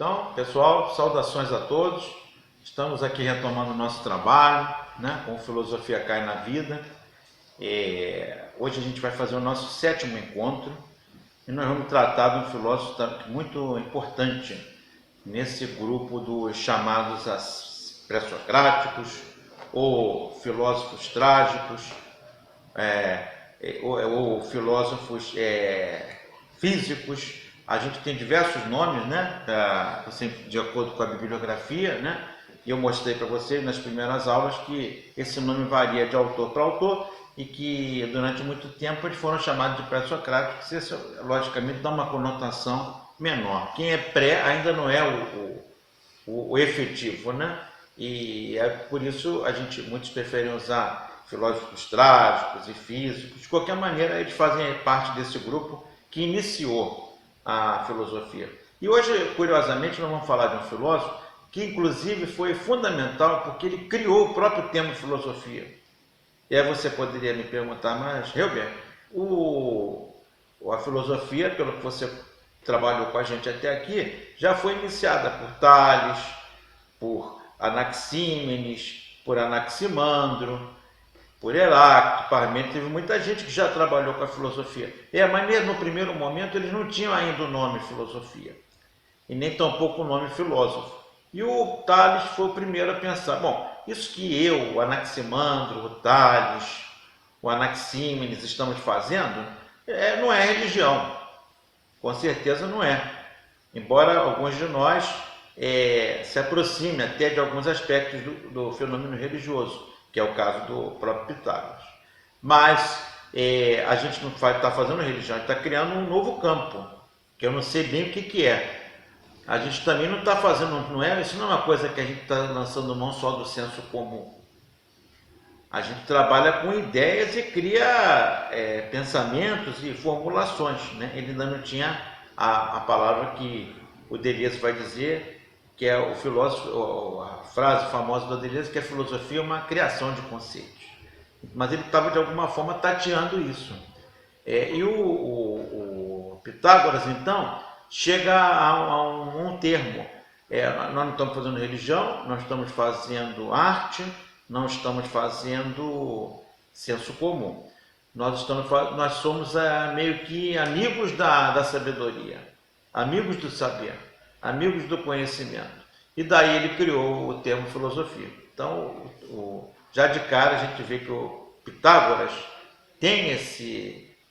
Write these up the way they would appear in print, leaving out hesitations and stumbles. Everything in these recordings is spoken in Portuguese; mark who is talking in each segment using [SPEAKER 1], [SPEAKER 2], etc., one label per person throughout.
[SPEAKER 1] Então, pessoal, saudações a todos. Estamos aqui retomando o nosso trabalho, né, com Filosofia Cai na Vida. Hoje a gente vai fazer o nosso 7º encontro e nós vamos tratar de um filósofo muito importante nesse grupo dos chamados pré-socráticos ou filósofos trágicos, ou filósofos físicos. A gente tem diversos nomes, né, de acordo com a bibliografia, né? E eu mostrei para vocês nas primeiras aulas que esse nome varia de autor para autor e que durante muito tempo eles foram chamados de pré-socráticos. Isso, logicamente, dá uma conotação menor. Quem é pré ainda não é o efetivo, né? E é por isso muitos preferem usar filósofos trágicos e físicos. De qualquer maneira, eles fazem parte desse grupo que iniciou a filosofia. E hoje, curiosamente, nós vamos falar de um filósofo que, inclusive, foi fundamental porque ele criou o próprio termo filosofia. E aí você poderia me perguntar, mas, Helber, a filosofia, pelo que você trabalhou com a gente até aqui, já foi iniciada por Tales, por Anaxímenes, por Anaximandro, por Heráclito, Parmênides. Teve muita gente que já trabalhou com a filosofia. Mas mesmo no primeiro momento eles não tinham ainda o nome filosofia, e nem tampouco o nome filósofo. E o Tales foi o primeiro a pensar, bom, isso que o Anaximandro, o Tales, o Anaxímenes estamos fazendo, não é religião. Com certeza não é. Embora alguns de nós se aproximem até de alguns aspectos do fenômeno religioso, que é o caso do próprio Pitágoras. Mas a gente não está fazendo religião, a gente está criando um novo campo, que eu não sei bem o que é. A gente também não está fazendo, isso não é uma coisa que a gente está lançando mão só do senso comum. A gente trabalha com ideias e cria pensamentos e formulações, né? Ele ainda não tinha a palavra que o Deleuze vai dizer, que é o filósofo, a frase famosa do Deleuze, que a filosofia é uma criação de conceitos. Mas ele estava de alguma forma tateando isso. E o Pitágoras, então, chega a um termo. Nós não estamos fazendo religião, nós estamos fazendo arte, não estamos fazendo senso comum. Nós somos meio que amigos da sabedoria, amigos do saber, amigos do conhecimento. E daí ele criou o termo filosofia. Então, já de cara a gente vê que o Pitágoras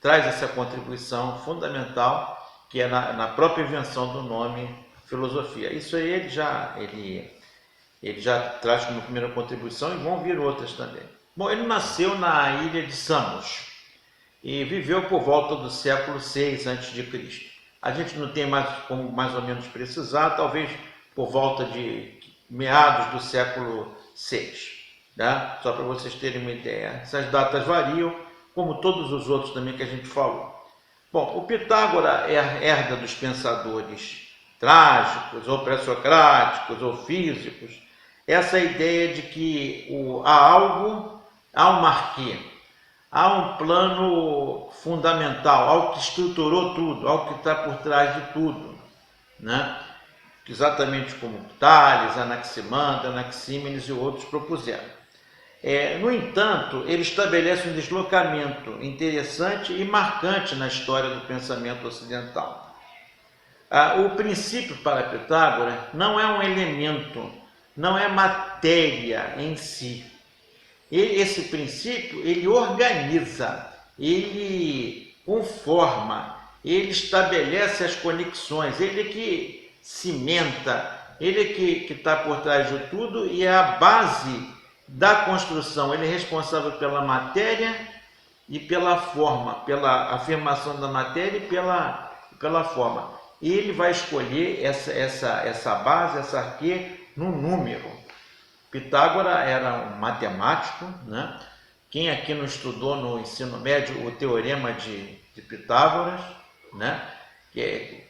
[SPEAKER 1] traz essa contribuição fundamental, que é na própria invenção do nome filosofia. Isso aí ele já traz como primeira contribuição, e vão vir outras também. Bom, ele nasceu na ilha de Samos e viveu por volta do século VI a.C. A gente não tem como mais ou menos precisar, talvez por volta de meados do século VI, né? Só para vocês terem uma ideia. Essas datas variam, como todos os outros também que a gente falou. Bom, o Pitágoras herda dos pensadores trágicos, ou pré-socráticos, ou físicos, essa ideia de que há um marquê, há um plano fundamental, algo que estruturou tudo, algo que está por trás de tudo, né? Exatamente como Tales, Anaximandro, Anaxímenes e outros propuseram. No entanto, ele estabelece um deslocamento interessante e marcante na história do pensamento ocidental. O princípio para Pitágoras não é um elemento, não é matéria em si. Esse princípio, ele organiza, ele conforma, ele estabelece as conexões, ele que cimenta, ele que está por trás de tudo e é a base da construção. Ele é responsável pela matéria e pela forma, pela afirmação da matéria e pela forma. E ele vai escolher essa base, essa arquê, no número. Pitágoras era um matemático, né? Quem aqui não estudou no ensino médio o teorema de Pitágoras, né?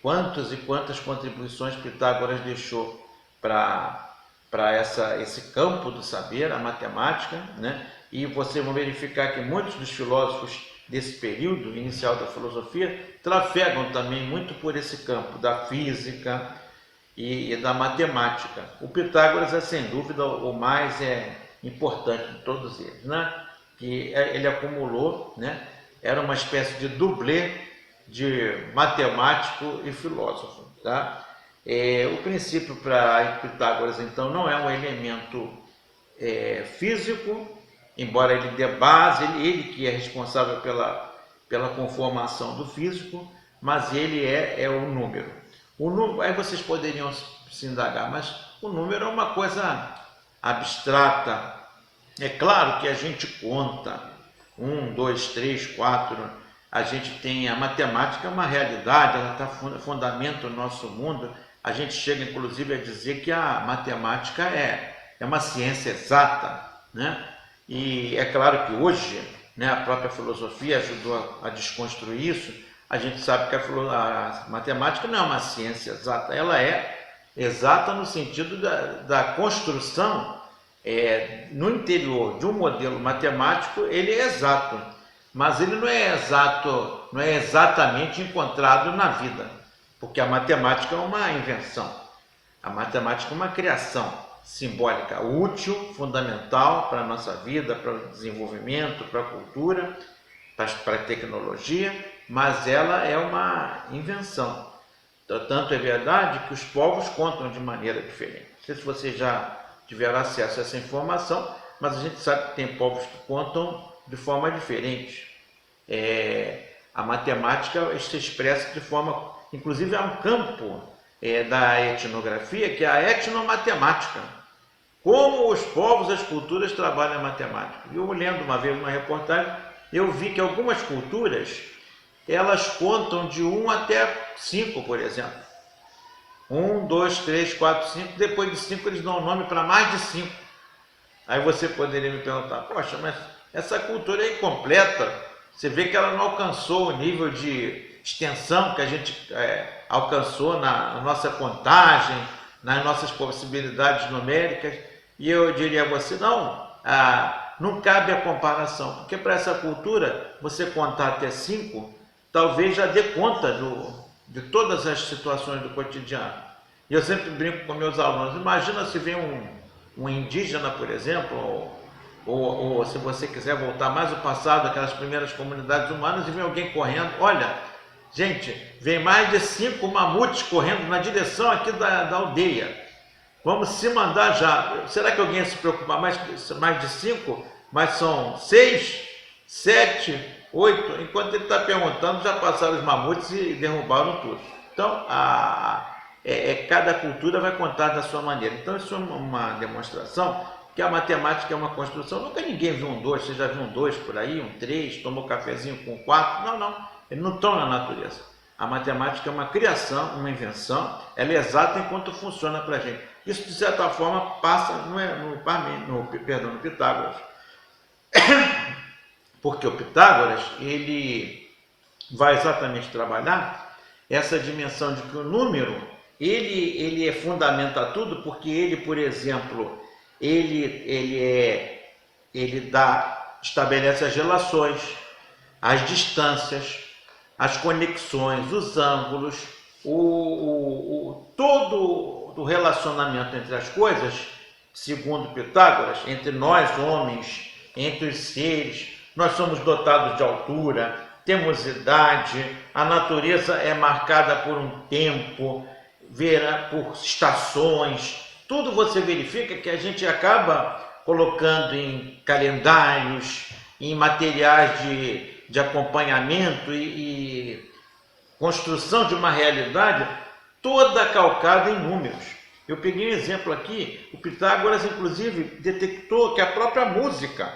[SPEAKER 1] Quantas e quantas contribuições Pitágoras deixou para esse campo do saber, a matemática, né? E vocês vão verificar que muitos dos filósofos desse período inicial da filosofia trafegam também muito por esse campo da física e da matemática. O Pitágoras é sem dúvida o mais importante de todos eles, né? Que ele acumulou, né? Era uma espécie de dublê de matemático e filósofo, tá? O princípio para Pitágoras, então, não é um elemento físico, embora ele dê base, ele que é responsável pela conformação do físico, mas ele é o número. Aí vocês poderiam se indagar, mas o número é uma coisa abstrata. É claro que a gente conta 1, 2, 3, 4. A gente tem a matemática, é uma realidade, ela fundamenta o nosso mundo. A gente chega inclusive a dizer que a matemática é uma ciência exata, né? E é claro que hoje, né, a própria filosofia ajudou a desconstruir isso. A gente sabe que a matemática não é uma ciência exata, ela é exata no sentido da construção no interior de um modelo matemático. Ele é exato, mas ele não é exato, não é exatamente encontrado na vida, porque a matemática é uma invenção, a matemática é uma criação simbólica, útil, fundamental para a nossa vida, para o desenvolvimento, para a cultura, para a tecnologia, mas ela é uma invenção. Tanto é verdade que os povos contam de maneira diferente. Não sei se vocês já tiveram acesso a essa informação, mas a gente sabe que tem povos que contam de forma diferente. A matemática se expressa de forma... Inclusive há um campo da etnografia que é a etnomatemática. Como os povos, as culturas trabalham a matemática. Eu lendo uma vez uma reportagem, eu vi que algumas culturas, elas contam de 1 até 5, por exemplo. 1, 2, 3, 4, 5, depois de 5 eles dão nome para mais de 5. Aí você poderia me perguntar, poxa, mas essa cultura é incompleta, você vê que ela não alcançou o nível de extensão que a gente alcançou na nossa contagem, nas nossas possibilidades numéricas. E eu diria a você, não cabe a comparação, porque para essa cultura, você contar até 5, talvez já dê conta de todas as situações do cotidiano. E eu sempre brinco com meus alunos, imagina se vem um indígena, por exemplo, ou se você quiser voltar mais ao passado, aquelas primeiras comunidades humanas, e vem alguém correndo, olha, gente, vem mais de 5 mamutes correndo na direção aqui da aldeia. Vamos se mandar já. Será que alguém ia se preocupar mais de 5? Mas são 6, 7, 8. Enquanto ele está perguntando, já passaram os mamutes e derrubaram tudo. Então, cada cultura vai contar da sua maneira. Então, isso é uma demonstração que a matemática é uma construção. Nunca ninguém viu um 2. Você já viu um 2 por aí, um 3, tomou cafezinho com 4? Não. Eles não estão na natureza. A matemática é uma criação, uma invenção. Ela é exata enquanto funciona para a gente. Isso, de certa forma, passa no Pitágoras. Porque o Pitágoras, ele vai exatamente trabalhar essa dimensão de que o número, ele fundamenta tudo, porque ele, por exemplo, ele estabelece as relações, as distâncias, as conexões, os ângulos, todo o relacionamento entre as coisas, segundo Pitágoras, entre nós homens, entre os seres. Nós somos dotados de altura, temos idade, a natureza é marcada por um tempo, por estações. Tudo você verifica que a gente acaba colocando em calendários, em materiais de acompanhamento e construção de uma realidade toda calcada em números. Eu peguei um exemplo aqui, o Pitágoras inclusive detectou que a própria música,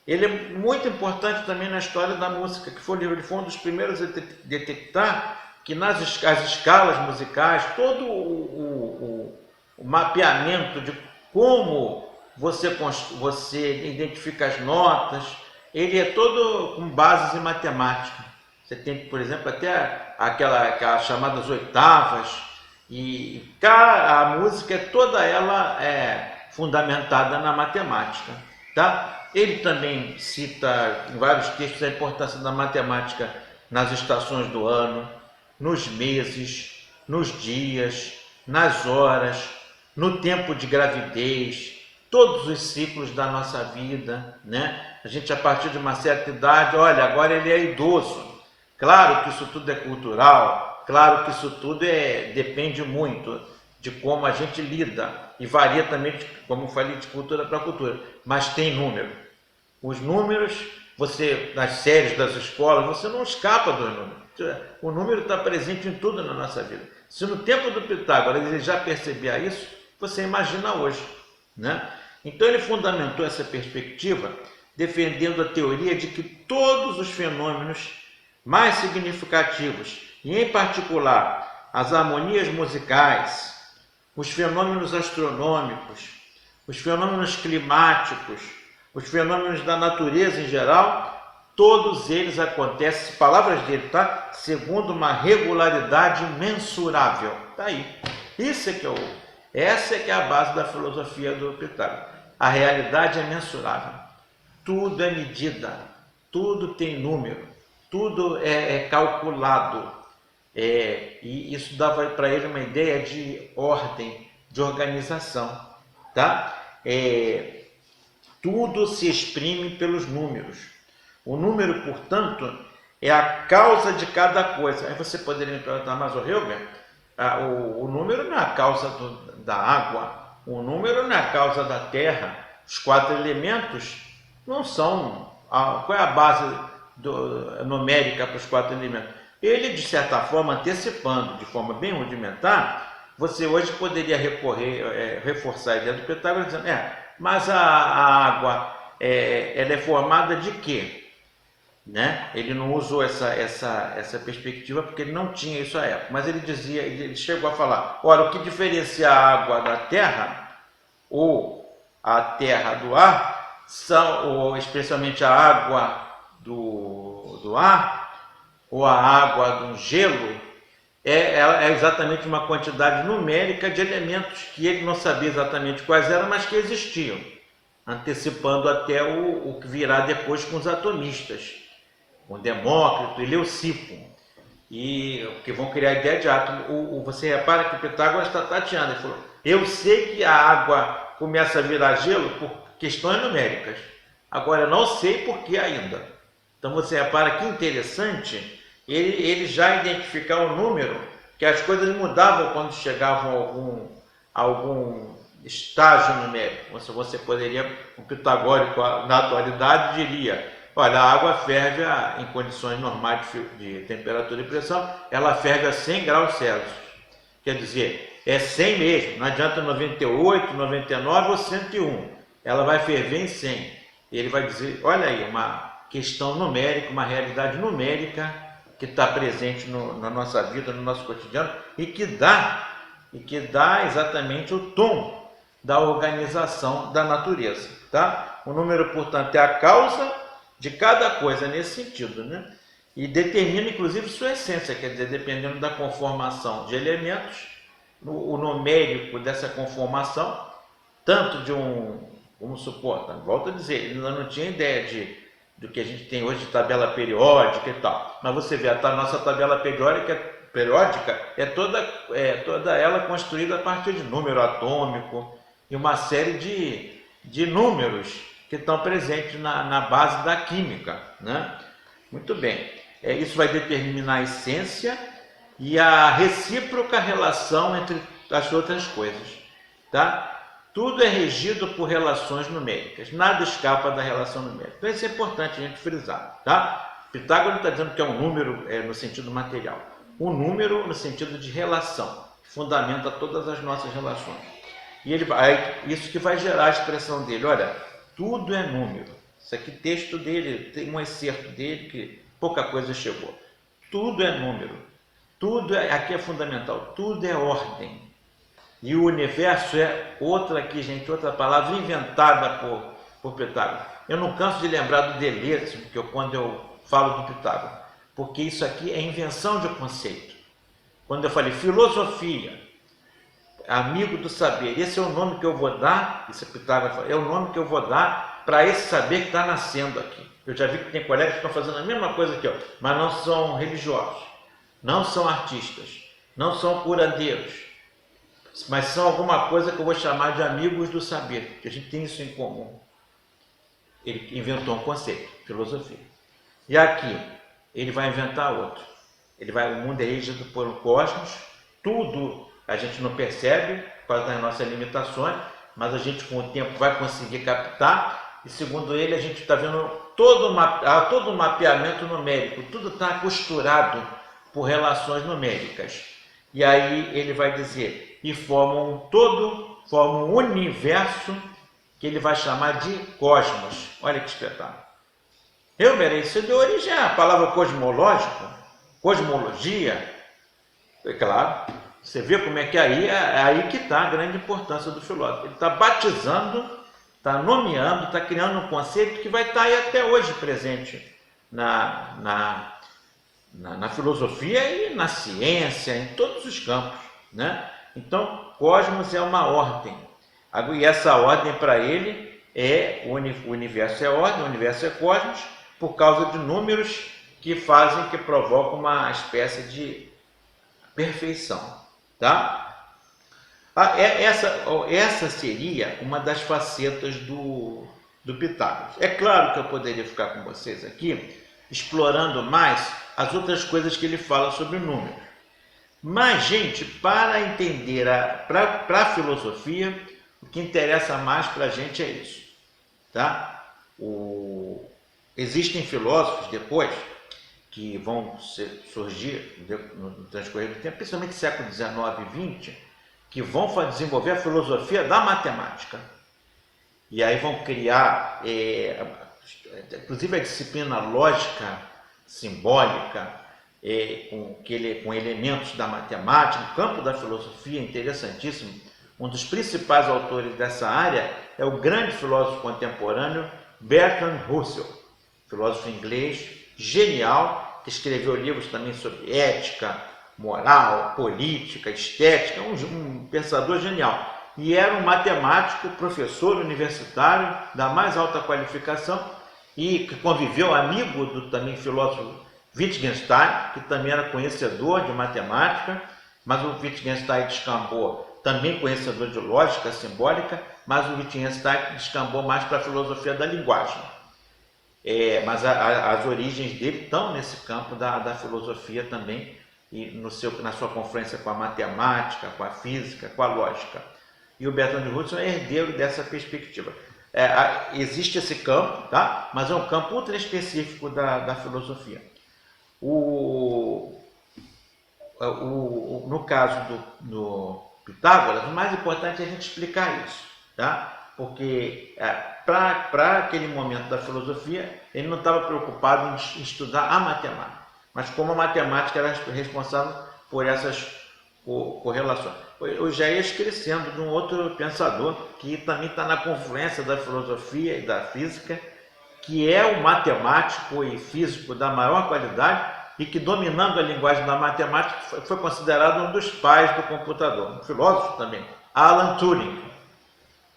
[SPEAKER 1] ele é muito importante também na história da música, ele foi um dos primeiros a detectar que as escalas musicais, todo o mapeamento de como você identifica as notas, ele é todo com bases em matemática. Você tem, por exemplo, até aquelas chamadas oitavas, e a música toda ela é fundamentada na matemática, tá? Ele também cita em vários textos a importância da matemática nas estações do ano, nos meses, nos dias, nas horas, no tempo de gravidez, todos os ciclos da nossa vida, né? A gente, a partir de uma certa idade, olha, agora ele é idoso. Claro que isso tudo é cultural, claro que isso tudo depende muito de como a gente lida e varia também, como eu falei, de cultura para cultura, mas tem número. Os números, você, nas séries das escolas, você não escapa dos números. O número está presente em tudo na nossa vida. Se no tempo do Pitágoras ele já percebia isso, você imagina hoje, né? Então ele fundamentou essa perspectiva defendendo a teoria de que todos os fenômenos mais significativos, e em particular as harmonias musicais, os fenômenos astronômicos, os fenômenos climáticos, os fenômenos da natureza em geral, todos eles acontecem, palavras dele, tá? Segundo uma regularidade mensurável. Tá aí. Essa é que é a base da filosofia do Pitágoras. A realidade é mensurável. Tudo é medida, tudo tem número, tudo é calculado. E isso dava para ele uma ideia de ordem, de organização, tá? Tudo se exprime pelos números. O número, portanto, é a causa de cada coisa. Aí você poderia me perguntar, mas o Hilbert, o número não é a causa da água, o número não é a causa da terra. Os 4 elementos não são... Qual é a base numérica para os 4 elementos? Ele, de certa forma, antecipando de forma bem rudimentar, você hoje poderia reforçar a ideia do Pitágoras dizendo, mas a água, ela é formada de quê? Né? Ele não usou essa perspectiva porque ele não tinha isso à época, mas ele chegou a falar, olha, o que diferencia a água da terra, ou a terra do ar, ou especialmente a água do ar, ou a água do gelo, é exatamente uma quantidade numérica de elementos que ele não sabia exatamente quais eram, mas que existiam, antecipando até o que virá depois com os atomistas, com Demócrito e Leucipo, que vão criar a ideia de átomo. Você repara que o Pitágoras está tateando, ele falou, eu sei que a água começa a virar gelo por questões numéricas, agora eu não sei por que ainda. Então você repara que interessante ele já identificar o número, que as coisas mudavam quando chegavam a algum estágio numérico. Você poderia, um pitagórico na atualidade diria, olha, a água ferve em condições normais de temperatura e pressão, ela ferve a 100 graus Celsius. Quer dizer, é 100 mesmo, não adianta 98, 99 ou 101. Ela vai ferver em 100. E ele vai dizer, olha aí, uma questão numérica, uma realidade numérica que está presente na nossa vida, no nosso cotidiano, e que dá exatamente o tom da organização da natureza. Tá? O número, portanto, é a causa de cada coisa nesse sentido, né? E determina, inclusive, sua essência, quer dizer, dependendo da conformação de elementos, o numérico dessa conformação, tanto de vamos supor, volto a dizer, ele ainda não tinha ideia do que a gente tem hoje de tabela periódica e tal, mas você vê, a nossa tabela periódica é toda ela construída a partir de número atômico e uma série de números que estão presentes na base da química, né? Muito bem, isso vai determinar a essência e a recíproca relação entre as outras coisas, tá? Tudo é regido por relações numéricas, nada escapa da relação numérica. Então isso é importante a gente frisar, tá? Pitágoras não está dizendo que é um número no sentido material, um número no sentido de relação, que fundamenta todas as nossas relações. E isso que vai gerar a expressão dele, olha, tudo é número. Isso aqui, texto dele, tem um excerto dele que pouca coisa chegou. Tudo é número, aqui é fundamental, tudo é ordem. E o universo é outra palavra inventada por Pitágoras. Eu não canso de lembrar do Deleuze, quando eu falo do Pitágoras, porque isso aqui é invenção de conceito. Quando eu falei filosofia, amigo do saber, esse é o nome que eu vou dar, esse Pitágoras é o nome que eu vou dar para esse saber que está nascendo aqui. Eu já vi que tem colegas que estão fazendo a mesma coisa aqui, mas não são religiosos, não são artistas, não são curandeiros. mas são alguma coisa que eu vou chamar de amigos do saber, que a gente tem isso em comum. Ele inventou um conceito, filosofia. E aqui, ele vai inventar outro. O mundo é rígido pelo cosmos, tudo a gente não percebe por causa das nossas limitações, mas a gente com o tempo vai conseguir captar, e segundo ele a gente está vendo todo um mapeamento numérico, tudo está costurado por relações numéricas. E aí ele vai dizer, e formam um todo, formam um universo que ele vai chamar de cosmos. Olha que espetáculo. Isso deu origem à palavra cosmológico, cosmologia. É claro, você vê como é que é aí que está a grande importância do filósofo. Ele está batizando, está nomeando, está criando um conceito que vai estar aí até hoje presente na filosofia e na ciência, em todos os campos, né? Então, cosmos é uma ordem. E essa ordem para ele o universo é ordem, o universo é cosmos, por causa de números que provocam uma espécie de perfeição, tá? Essa seria uma das facetas do Pitágoras. É claro que eu poderia ficar com vocês aqui explorando mais as outras coisas que ele fala sobre o número. Mas, gente, para entender, para a filosofia, o que interessa mais para a gente é isso, tá? Existem filósofos depois que vão surgir no transcorrer do tempo, principalmente século XIX e XX, que vão desenvolver a filosofia da matemática. E aí vão criar, inclusive a disciplina lógica simbólica, com elementos da matemática, o campo da filosofia é interessantíssimo. Um dos principais autores dessa área é o grande filósofo contemporâneo Bertrand Russell, filósofo inglês genial, que escreveu livros também sobre ética, moral, política, estética, um pensador genial. E era um matemático, professor universitário da mais alta qualificação e que conviveu, amigo do também filósofo Wittgenstein, que também era conhecedor de matemática, mas o Wittgenstein descambou, também conhecedor de lógica simbólica, mas o Wittgenstein descambou mais para a filosofia da linguagem. Mas as origens dele estão nesse campo da filosofia também, e na sua confluência com a matemática, com a física, com a lógica. E o Bertrand Russell é herdeiro dessa perspectiva. Existe esse campo, tá? Mas é um campo ultra específico da filosofia. No caso do Pitágoras, o mais importante é a gente explicar isso, tá? Porque para aquele momento da filosofia, ele não estava preocupado em estudar a matemática, mas como a matemática era responsável por essas correlações. Eu já ia esquecendo de um outro pensador que também está na confluência da filosofia e da física, que é um matemático e físico da maior qualidade e que, dominando a linguagem da matemática, foi considerado um dos pais do computador, um filósofo também, Alan Turing.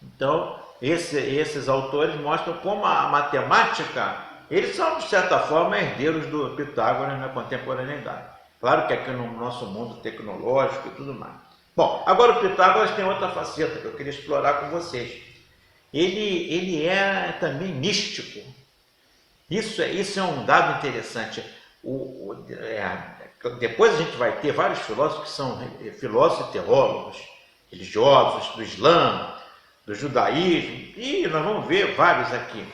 [SPEAKER 1] Então, esses autores mostram como a matemática, eles são, de certa forma, herdeiros do Pitágoras na contemporaneidade. Claro que aqui no nosso mundo tecnológico e tudo mais. Bom, agora o Pitágoras tem outra faceta que eu queria explorar com vocês. Ele é também místico. Isso é um dado interessante. Depois a gente vai ter vários filósofos que são filósofos e teólogos, religiosos, do Islã, do judaísmo, e nós vamos ver vários aqui.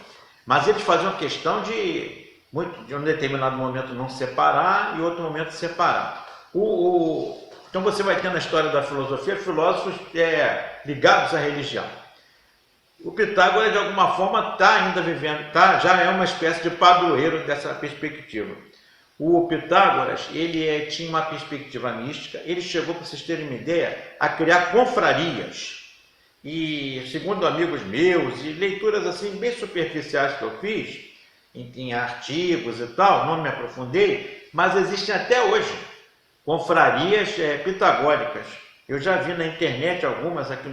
[SPEAKER 1] Mas eles faziam questão de um determinado momento não separar e outro momento separar. Então você vai ter na história da filosofia filósofos ligados à religião. O Pitágoras, de alguma forma, está ainda vivendo, já é uma espécie de padroeiro dessa perspectiva. O Pitágoras, ele tinha uma perspectiva mística, ele chegou, para vocês terem uma ideia, a criar confrarias. E, segundo amigos meus, e leituras assim bem superficiais que eu fiz, em artigos e tal, não me aprofundei, mas existem até hoje confrarias pitagóricas. Eu já vi na internet algumas aqui,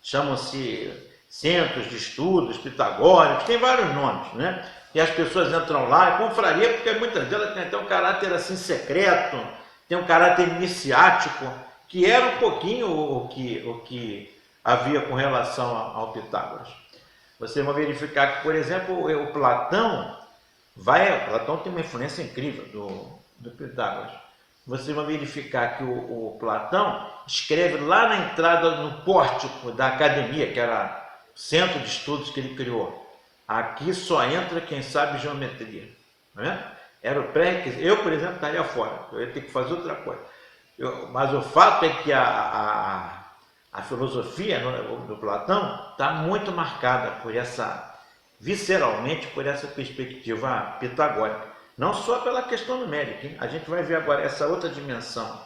[SPEAKER 1] chamam-se centros de estudos pitagóricos, tem vários nomes, né? E as pessoas entram lá, confraria, porque muitas delas têm até um caráter assim secreto, tem um caráter iniciático, que era um pouquinho o que havia com relação ao Pitágoras. Vocês vão verificar que, por exemplo, o Platão tem uma influência incrível do Pitágoras. Vocês vão verificar que o Platão escreve lá na entrada, no pórtico da academia, que era o centro de estudos que ele criou. Aqui só entra quem sabe geometria. Não é? Era o pré-requisito. Eu, por exemplo, estaria fora. Eu ia ter que fazer outra coisa. Mas o fato é que a filosofia do Platão está muito marcada visceralmente por essa perspectiva pitagórica. Não só pela questão numérica, hein? A gente vai ver agora essa outra dimensão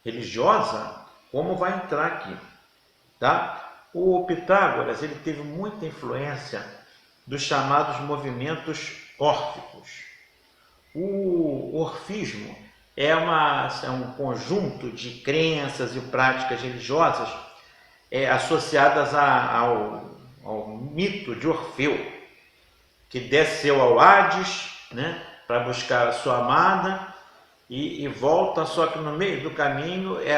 [SPEAKER 1] religiosa, como vai entrar aqui. Tá? O Pitágoras ele teve muita influência dos chamados movimentos órficos. O orfismo é um conjunto de crenças e práticas religiosas associadas ao mito de Orfeu, que desceu ao Hades, né, para buscar a sua amada e volta, só que no meio do caminho ele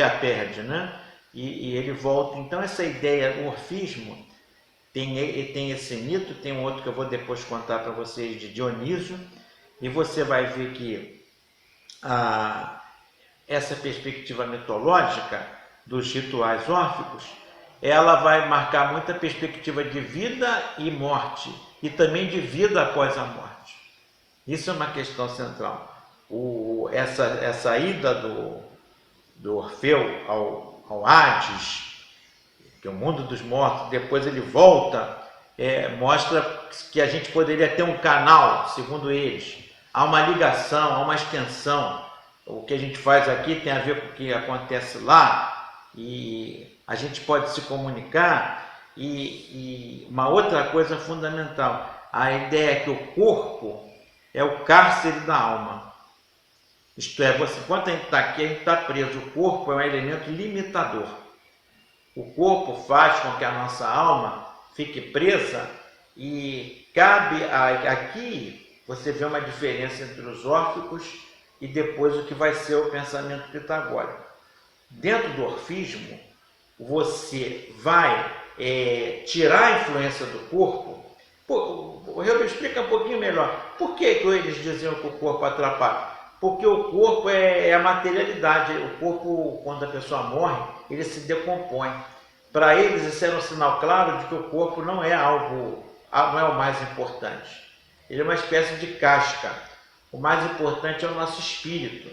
[SPEAKER 1] a perde, né? E ele volta. Então essa ideia, o orfismo, tem esse mito, tem um outro que eu vou depois contar para vocês, de Dionísio, e você vai ver que essa perspectiva mitológica dos rituais órficos, ela vai marcar muita perspectiva de vida e morte, e também de vida após a morte. Isso é uma questão central. Essa ida do Orfeu ao Hades, que é o mundo dos mortos, depois ele volta, mostra que a gente poderia ter um canal, segundo eles. Há uma ligação, há uma extensão. O que a gente faz aqui tem a ver com o que acontece lá, e a gente pode se comunicar. E uma outra coisa fundamental, a ideia é que o corpo é o cárcere da alma. Isto é, enquanto a gente está aqui, a gente está preso. O corpo é um elemento limitador. O corpo faz com que a nossa alma fique presa, e cabe aqui você vê uma diferença entre os órficos e depois o que vai ser o pensamento pitagórico. Dentro do orfismo, você vai tirar a influência do corpo. O Rebbe explica um pouquinho melhor. Por que eles diziam que o corpo atrapalha? Porque o corpo é a materialidade. O corpo, quando a pessoa morre, ele se decompõe. Para eles, isso era um sinal claro de que o corpo não é o mais importante. Ele é uma espécie de casca. O mais importante é o nosso espírito.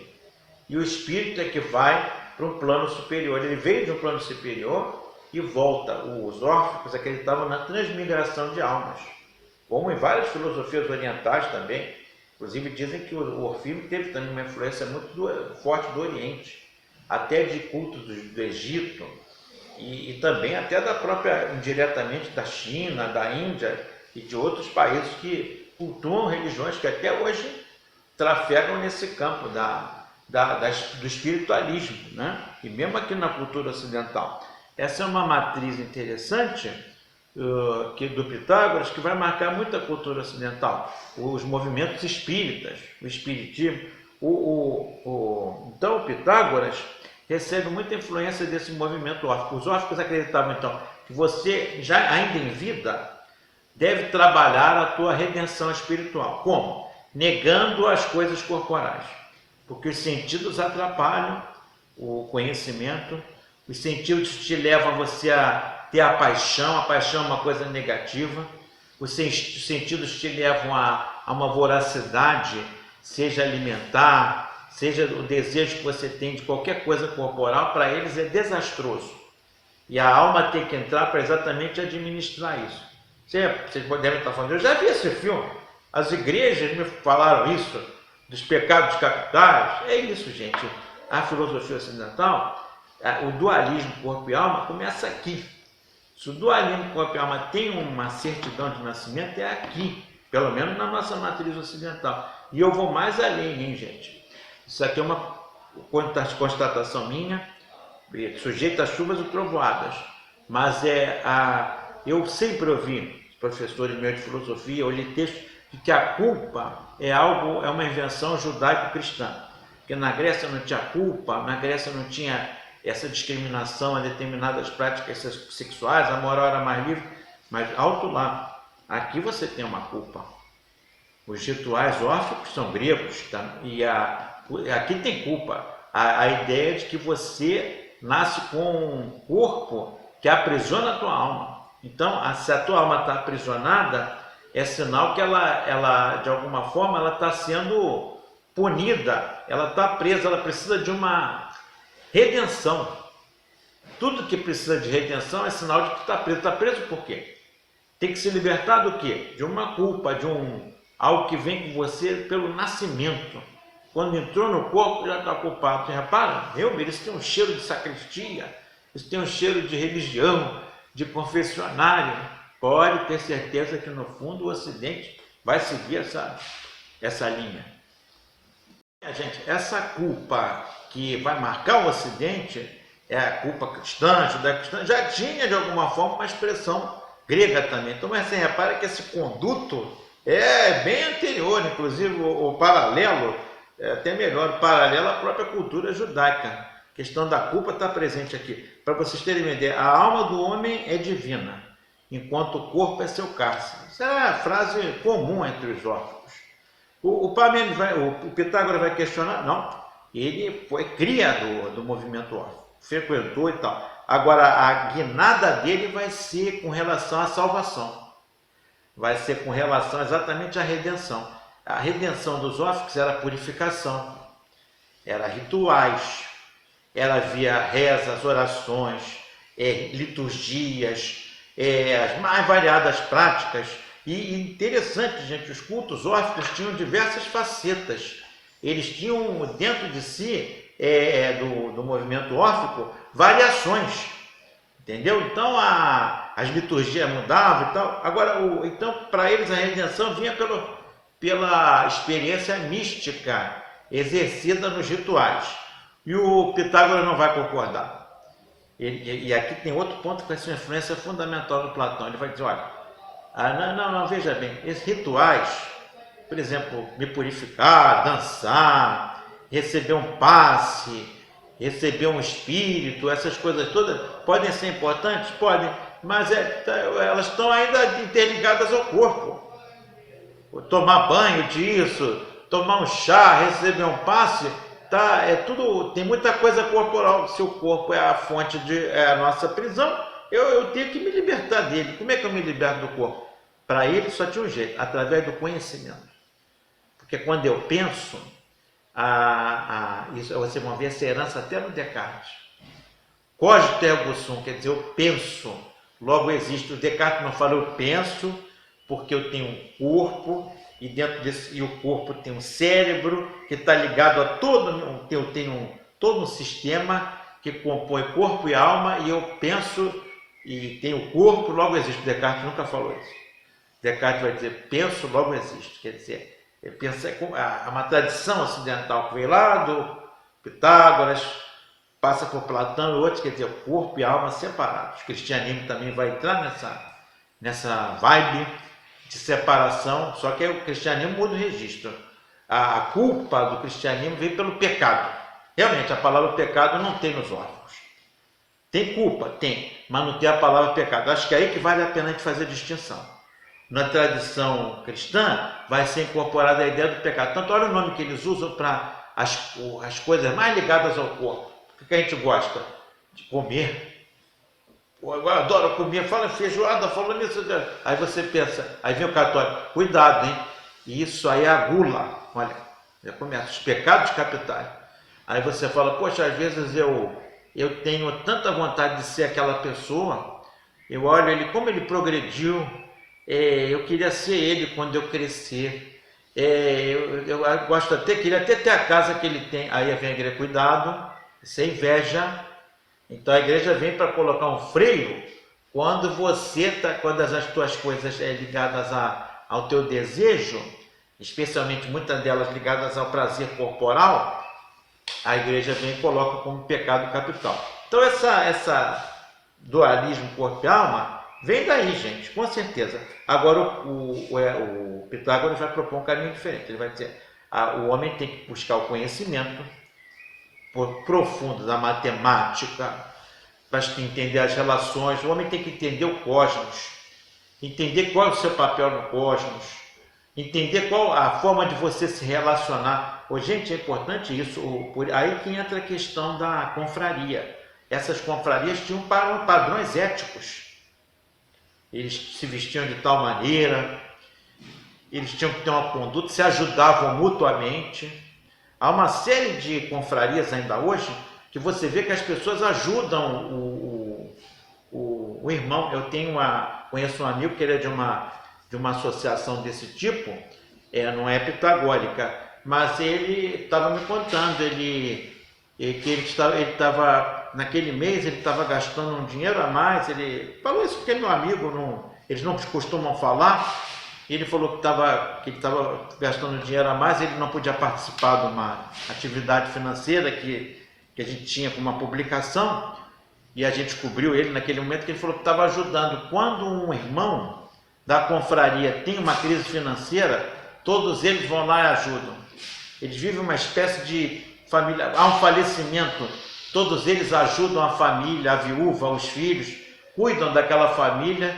[SPEAKER 1] E o espírito é que vai para um plano superior. Ele veio de um plano superior e volta. Os órficos acreditavam na transmigração de almas, como em várias filosofias orientais também. Inclusive dizem que o orfismo teve também uma influência muito forte do Oriente, até de cultos do Egito, e também até da própria, indiretamente, da China, da Índia e de outros países que cultuam religiões que até hoje trafegam nesse campo do espiritualismo, né? E mesmo aqui na cultura ocidental. Essa é uma matriz interessante do Pitágoras, que vai marcar muito a cultura ocidental. Os movimentos espíritas, o espiritismo. Então o Pitágoras recebe muita influência desse movimento órfico. Os órficos acreditavam então que você, já ainda em vida, deve trabalhar a tua redenção espiritual. Como? Negando as coisas corporais. Porque os sentidos atrapalham o conhecimento, os sentidos te levam a você a ter a paixão é uma coisa negativa, os sentidos te levam a uma voracidade, seja alimentar, seja o desejo que você tem de qualquer coisa corporal, para eles é desastroso. E a alma tem que entrar para exatamente administrar isso. Vocês devem estar falando, eu já vi esse filme, as igrejas me falaram isso, dos pecados capitais. É isso, gente. A filosofia ocidental, o dualismo corpo e alma começa aqui. Se o dualismo corpo e alma tem uma certidão de nascimento, é aqui, pelo menos na nossa matriz ocidental. E eu vou mais além, hein, gente? Isso aqui é uma constatação minha, sujeita a chuvas e trovoadas, mas eu sempre ouvi professores meus de filosofia, eu li textos de que a culpa é uma invenção judaico-cristã. porque na Grécia não tinha culpa, na Grécia não tinha essa discriminação a determinadas práticas sexuais, a moral era mais livre, mas alto lá, aqui você tem uma culpa. Os rituais órficos são gregos, tá? E aqui tem culpa. A ideia de que você nasce com um corpo que aprisiona a tua alma. Então, se a tua alma está aprisionada, é sinal que ela de alguma forma, ela está sendo punida, ela está presa, ela precisa de uma redenção. Tudo que precisa de redenção é sinal de que está preso. Está preso por quê? Tem que se libertar do quê? De uma culpa, de algo que vem com você pelo nascimento. Quando entrou no corpo, já está culpado. Você repara? Isso tem um cheiro de sacristia, isso tem um cheiro de religião, de confessionário. Pode ter certeza que no fundo o Ocidente vai seguir essa linha. Gente, essa culpa que vai marcar o Ocidente é a culpa cristã, judaico-cristã, já tinha de alguma forma uma expressão grega também. Então, mas você repara que esse conduto é bem anterior, inclusive o paralelo, é até melhor, o paralelo à própria cultura judaica. A questão da culpa está presente aqui. Para vocês terem uma ideia, a alma do homem é divina, enquanto o corpo é seu cárcere. Isso é a frase comum entre os órfãos. O Pitágoras vai questionar, não, ele foi cria do movimento órfão, frequentou e tal. Agora, a guinada dele vai ser com relação à salvação, vai ser com relação exatamente à redenção. A redenção dos órfãos era purificação, era rituais, era via rezas, orações, liturgias, as mais variadas práticas. E interessante, gente, os cultos órficos tinham diversas facetas. Eles tinham dentro de si, do movimento órfico, variações. Entendeu? Então as liturgias mudavam e tal. Agora, então, para eles a redenção vinha pela experiência mística exercida nos rituais. E o Pitágoras não vai concordar. E aqui tem outro ponto que vai ser uma influência fundamental do Platão. Ele vai dizer, olha, não, veja bem, esses rituais, por exemplo, me purificar, dançar, receber um passe, receber um espírito, essas coisas todas, podem ser importantes? Podem, mas elas estão ainda interligadas ao corpo. Tomar banho disso, tomar um chá, receber um passe, tudo, tem muita coisa corporal. Se o corpo é a fonte é a nossa prisão, eu tenho que me libertar dele. Como é que eu me liberto do corpo? Para ele só tinha um jeito, através do conhecimento. Porque quando eu penso, isso você vai ver essa herança até no Descartes. Cogito ergo sum, quer dizer, eu penso, logo existe. O Descartes não fala, eu penso, porque eu tenho um corpo, e dentro desse, e o corpo tem um cérebro que está ligado a eu tenho todo um sistema que compõe corpo e alma, e eu penso e tenho o corpo, logo existe. Descartes nunca falou isso. Descartes vai dizer, penso, logo existe. Quer dizer, é uma tradição ocidental que veio lá do Pitágoras, passa por Platão e outros, quer dizer, corpo e alma separados. O cristianismo também vai entrar nessa vibe de separação, só que o cristianismo muda o registro. A culpa do cristianismo vem pelo pecado. Realmente, a palavra pecado não tem nos órfãos. Tem culpa? Tem, mas não tem a palavra pecado. Acho que é aí que vale a pena a gente fazer a distinção. Na tradição cristã, vai ser incorporada a ideia do pecado. Tanto olha o nome que eles usam para as coisas mais ligadas ao corpo. O que a gente gosta? De comer. Eu adoro comer, fala feijoada, falando nisso. Aí você pensa, aí vem o católico, cuidado, hein? Isso aí é a gula. Olha, já começa os pecados capitais. Aí você fala, poxa, às vezes eu tenho tanta vontade de ser aquela pessoa, eu olho ele, como ele progrediu, eu queria ser ele quando eu crescer, eu gosto queria até ter a casa que ele tem. Aí vem a igreja, cuidado, isso é inveja. Então a igreja vem para colocar um freio quando quando as tuas coisas ligadas ao teu desejo, especialmente muitas delas ligadas ao prazer corporal, a igreja vem e coloca como pecado capital. Então essa dualismo corpo e alma vem daí, gente, com certeza. Agora o Pitágoras vai propor um caminho diferente. Ele vai dizer, o homem tem que buscar o conhecimento profundo da matemática, para entender as relações. O homem tem que entender o cosmos, entender qual é o seu papel no cosmos, entender qual a forma de você se relacionar. Gente, é importante isso. Aí que entra a questão da confraria. Essas confrarias tinham padrões éticos. Eles se vestiam de tal maneira, eles tinham que ter uma conduta, se ajudavam mutuamente. Há uma série de confrarias ainda hoje que você vê que as pessoas ajudam o irmão. Eu conheço um amigo que ele é de uma associação desse tipo, não é pitagórica, mas ele estava me contando, que ele estava naquele mês, ele estava gastando um dinheiro a mais. Ele falou isso porque é meu amigo, eles não costumam falar. Ele falou que ele estava gastando dinheiro a mais, ele não podia participar de uma atividade financeira que a gente tinha com uma publicação, e a gente cobriu ele naquele momento, que ele falou que estava ajudando. Quando um irmão da confraria tem uma crise financeira, todos eles vão lá e ajudam. Eles vivem uma espécie de família, há um falecimento, todos eles ajudam a família, a viúva, os filhos, cuidam daquela família,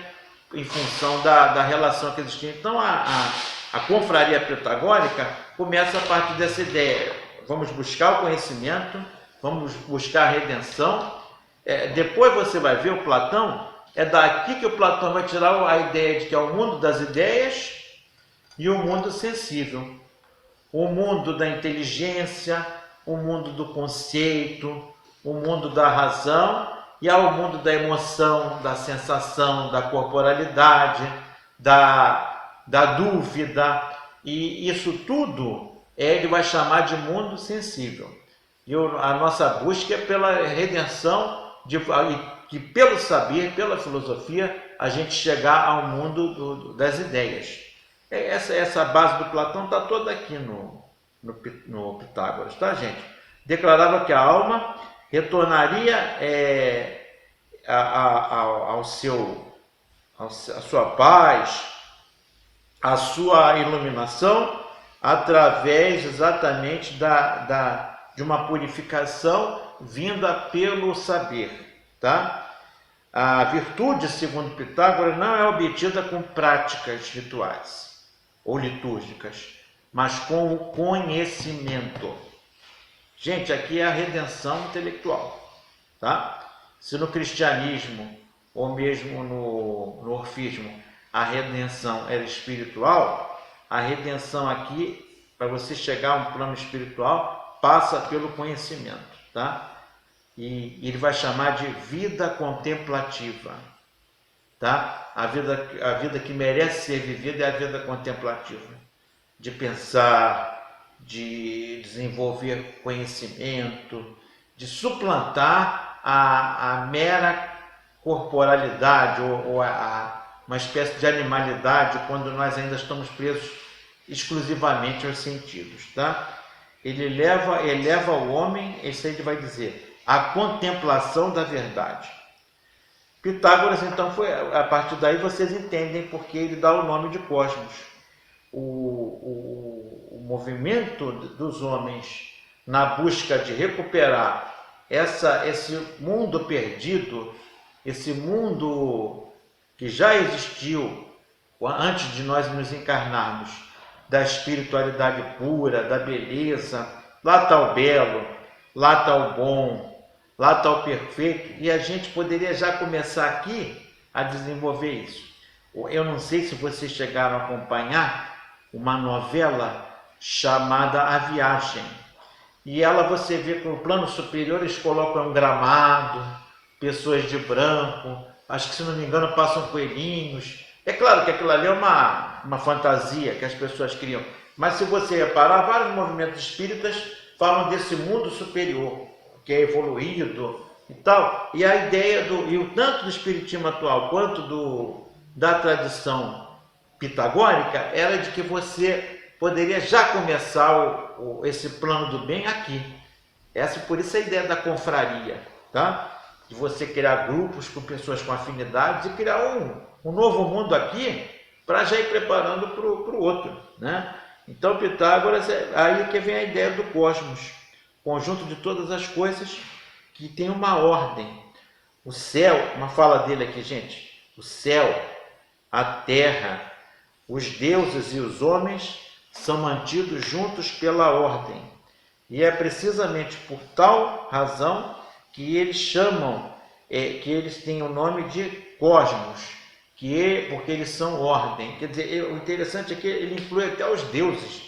[SPEAKER 1] em função da relação que existia. Então a confraria pitagórica começa a partir dessa ideia: vamos buscar o conhecimento, vamos buscar a redenção. Depois você vai ver o Platão, é daqui que o Platão vai tirar a ideia de que é o mundo das ideias e o mundo sensível, o mundo da inteligência, o mundo do conceito, o mundo da razão, e há o mundo da emoção, da sensação, da corporalidade, da dúvida, e isso tudo ele vai chamar de mundo sensível. E a nossa busca é pela redenção, e pelo saber, pela filosofia, a gente chegar ao mundo das ideias. Essa base do Platão está toda aqui no Pitágoras, tá, gente? Declarava que a alma retornaria a sua paz, a sua iluminação, através exatamente de uma purificação vinda pelo saber, tá? A virtude, segundo Pitágoras, não é obtida com práticas rituais ou litúrgicas, mas com o conhecimento. Gente, aqui é a redenção intelectual, tá? Se no cristianismo ou mesmo no orfismo a redenção era espiritual, a redenção aqui, para você chegar a um plano espiritual, passa pelo conhecimento, tá? E ele vai chamar de vida contemplativa, tá? A vida que merece ser vivida é a vida contemplativa, de pensar, de desenvolver conhecimento, de suplantar a mera corporalidade ou uma espécie de animalidade, quando nós ainda estamos presos exclusivamente aos sentidos, tá? Ele eleva o homem, isso aí ele vai dizer, a contemplação da verdade. Pitágoras, então, a partir daí vocês entendem porque ele dá o nome de cosmos. O movimento dos homens na busca de recuperar esse mundo perdido, esse mundo que já existiu antes de nós nos encarnarmos, da espiritualidade pura, da beleza. Lá está o belo, lá está o bom, lá está o perfeito, e a gente poderia já começar aqui a desenvolver isso. Eu não sei se vocês chegaram a acompanhar uma novela chamada A Viagem, e ela você vê que no plano superior eles colocam um gramado, pessoas de branco, acho que, se não me engano, passam coelhinhos. É claro que aquilo ali é uma fantasia que as pessoas criam, mas se você reparar, vários movimentos espíritas falam desse mundo superior, que é evoluído e tal, e a ideia tanto do espiritismo atual quanto da tradição pitagórica era de que você poderia já começar esse plano do bem aqui. Por isso a ideia da confraria, tá? De você criar grupos com pessoas com afinidades e criar um novo mundo aqui para já ir preparando para o outro, né? Então Pitágoras, aí que vem a ideia do cosmos, conjunto de todas as coisas que tem uma ordem. O céu, uma fala dele aqui, gente, o céu, a terra, os deuses e os homens são mantidos juntos pela ordem. E é precisamente por tal razão que eles chamam, que eles têm o nome de cosmos, porque eles são ordem. Quer dizer, o interessante é que ele inclui até os deuses.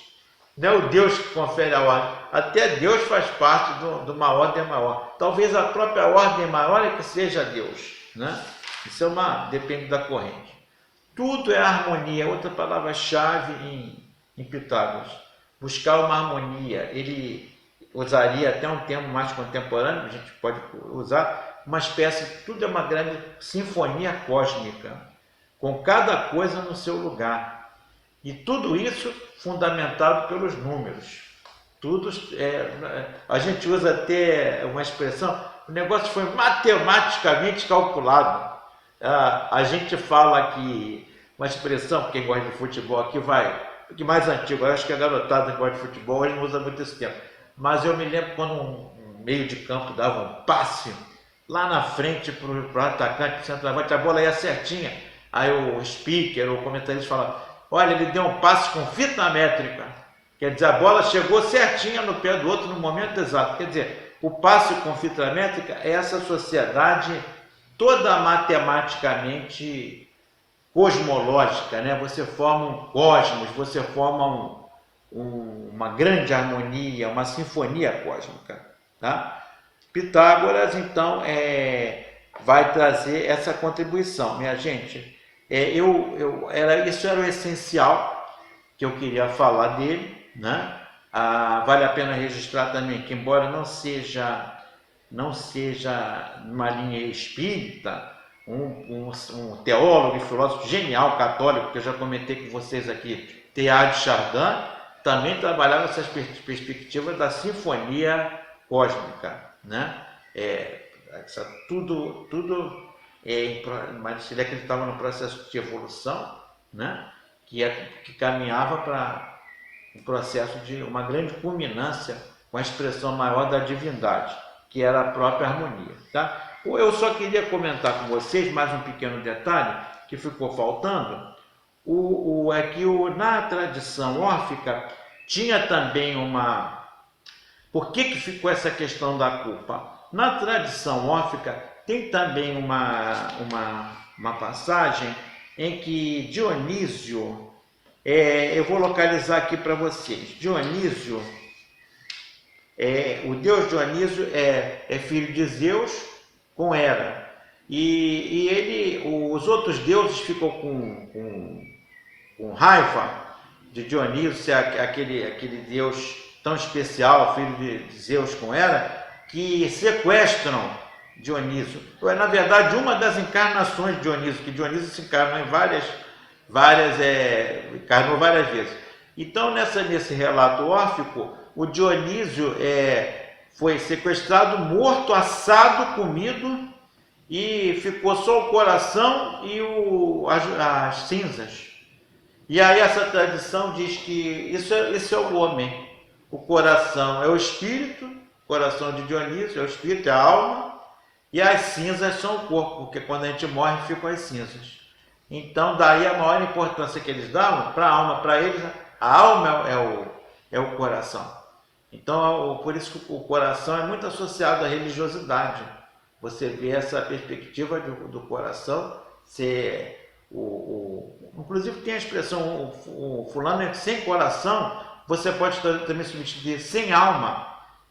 [SPEAKER 1] Não é o Deus que confere a ordem, até Deus faz parte de uma ordem maior. Talvez a própria ordem maior é que seja Deus, né? Isso depende da corrente. Tudo é harmonia, outra palavra-chave em Pitágoras. Buscar uma harmonia. Ele usaria até um termo mais contemporâneo, a gente pode usar, uma espécie, tudo é uma grande sinfonia cósmica, com cada coisa no seu lugar. E tudo isso fundamentado pelos números. A gente usa até uma expressão, o negócio foi matematicamente calculado. A gente fala que uma expressão, quem gosta de futebol aqui que mais antigo, eu acho que a garotada que gosta de futebol hoje não usa muito esse tempo. Mas eu me lembro quando um meio de campo dava um passe lá na frente para o atacante, para o centroavante, a bola ia certinha. Aí o speaker, o comentarista falava, olha, ele deu um passe com fita métrica. Quer dizer, a bola chegou certinha no pé do outro no momento exato. Quer dizer, o passe com fita métrica é essa sociedade toda matematicamente cosmológica, né? Você forma um cosmos, você forma uma grande harmonia, uma sinfonia cósmica, tá? Pitágoras, então, vai trazer essa contribuição, minha gente. Isso era o essencial que eu queria falar dele, né? Vale a pena registrar também que, embora não seja numa linha espírita, um teólogo e filósofo genial católico, que eu já comentei com vocês aqui, Teilhard de Chardin, também trabalhava essas perspectivas da sinfonia cósmica, né? Mas ele acreditava no processo de evolução, né? que caminhava para um processo de uma grande culminância com a expressão maior da divindade, que era a própria harmonia, tá? Eu só queria comentar com vocês mais um pequeno detalhe que ficou faltando. É que na tradição órfica tinha também Por que ficou essa questão da culpa? Na tradição órfica tem também uma passagem em que Dionísio, eu vou localizar aqui para vocês. Dionísio, o deus Dionísio é filho de Zeus com Hera. E os outros deuses ficam com raiva de Dionísio, ser aquele deus tão especial, filho de Zeus com Hera, que sequestram Dionísio. Na verdade, uma das encarnações de Dionísio, que Dionísio se encarnou encarnou várias vezes. Então, nesse relato órfico, o Dionísio foi sequestrado, morto, assado, comido, e ficou só o coração e as cinzas. E aí essa tradição diz que isso é o homem. O coração é o espírito, o coração de Dionísio é o espírito, é a alma, e as cinzas são o corpo, porque quando a gente morre ficam as cinzas. Então daí a maior importância que eles davam para a alma, para eles, a alma é o coração. Então por isso que o coração é muito associado à religiosidade. Você vê essa perspectiva do coração ser inclusive tem a expressão o fulano é sem coração, você pode também substituir sem alma.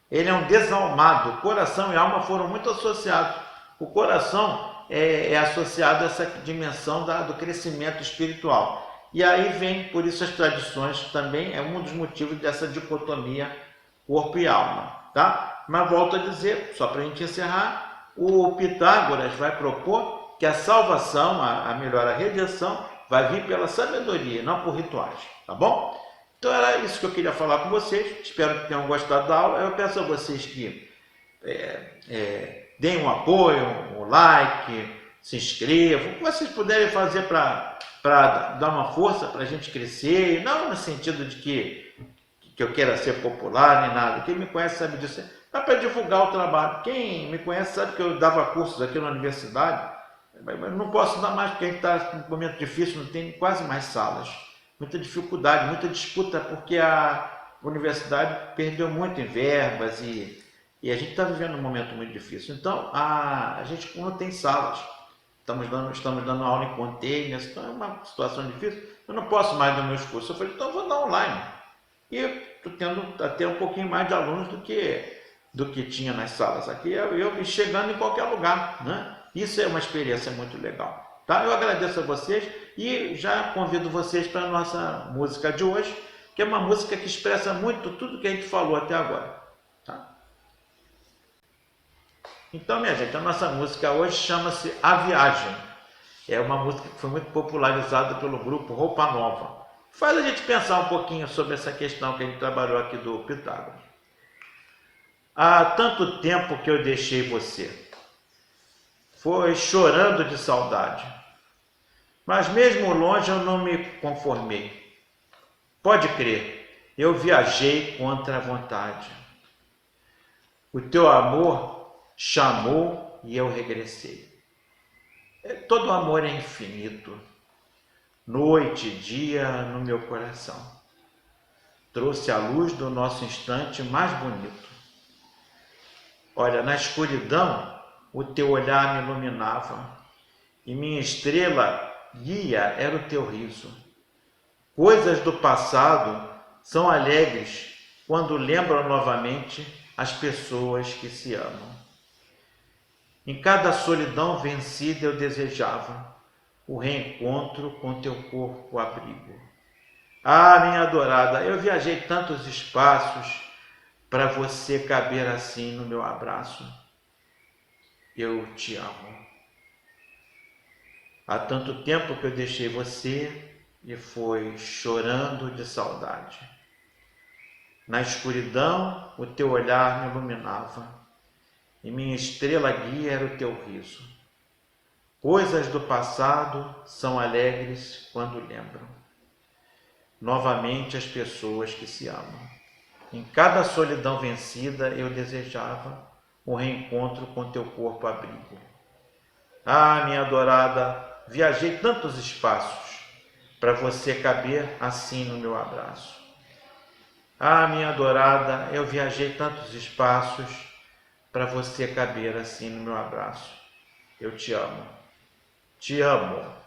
[SPEAKER 1] Ele é um desalmado. Coração e alma foram muito associados. O coração é associado a essa dimensão do crescimento espiritual. E aí vem, por isso as tradições também é um dos motivos dessa dicotomia corpo e alma, tá? Mas volto a dizer, só para a gente encerrar, o Pitágoras vai propor que a salvação, a redenção, vai vir pela sabedoria, não por rituais, tá bom? Então era isso que eu queria falar com vocês, espero que tenham gostado da aula. Eu peço a vocês que deem um apoio, um like, se inscrevam, o que vocês puderem fazer para dar uma força para a gente crescer, e não no sentido de que eu queira ser popular nem nada. Quem me conhece sabe disso. Dá para divulgar o trabalho. Quem me conhece sabe que eu dava cursos aqui na universidade, mas não posso dar mais porque a gente está num momento difícil, não tem quase mais salas. Muita dificuldade, muita disputa, porque a universidade perdeu muito em verbas e a gente está vivendo um momento muito difícil. Então, a gente não tem salas. Estamos dando aula em containers, então é uma situação difícil. Eu não posso mais dar meus cursos. Eu falei, então eu vou dar online. E estou tendo até um pouquinho mais de alunos do que tinha nas salas aqui. Eu chegando em qualquer lugar, né? Isso é uma experiência muito legal. Tá? Eu agradeço a vocês e já convido vocês para a nossa música de hoje, que é uma música que expressa muito tudo que a gente falou até agora. Tá? Então, minha gente, a nossa música hoje chama-se A Viagem. É uma música que foi muito popularizada pelo grupo Roupa Nova. Faz a gente pensar um pouquinho sobre essa questão que a gente trabalhou aqui do Pitágoras. Há tanto tempo que eu deixei você. Foi chorando de saudade. Mas mesmo longe eu não me conformei. Pode crer, eu viajei contra a vontade. O teu amor chamou e eu regressei. Todo amor é infinito. Noite e dia no meu coração. Trouxe a luz do nosso instante mais bonito. Olha, na escuridão, o teu olhar me iluminava, e minha estrela guia era o teu riso. Coisas do passado são alegres quando lembram novamente as pessoas que se amam. Em cada solidão vencida eu desejava o reencontro com teu corpo abrigo. Ah, minha adorada, eu viajei tantos espaços para você caber assim no meu abraço. Eu te amo. Há tanto tempo que eu deixei você e foi chorando de saudade. Na escuridão, o teu olhar me iluminava, e minha estrela guia era o teu riso. Coisas do passado são alegres quando lembram novamente as pessoas que se amam. Em cada solidão vencida eu desejava o reencontro com teu corpo abrigo. Ah, minha adorada, viajei tantos espaços para você caber assim no meu abraço. Ah, minha adorada, eu viajei tantos espaços para você caber assim no meu abraço. Eu te amo. Te amo.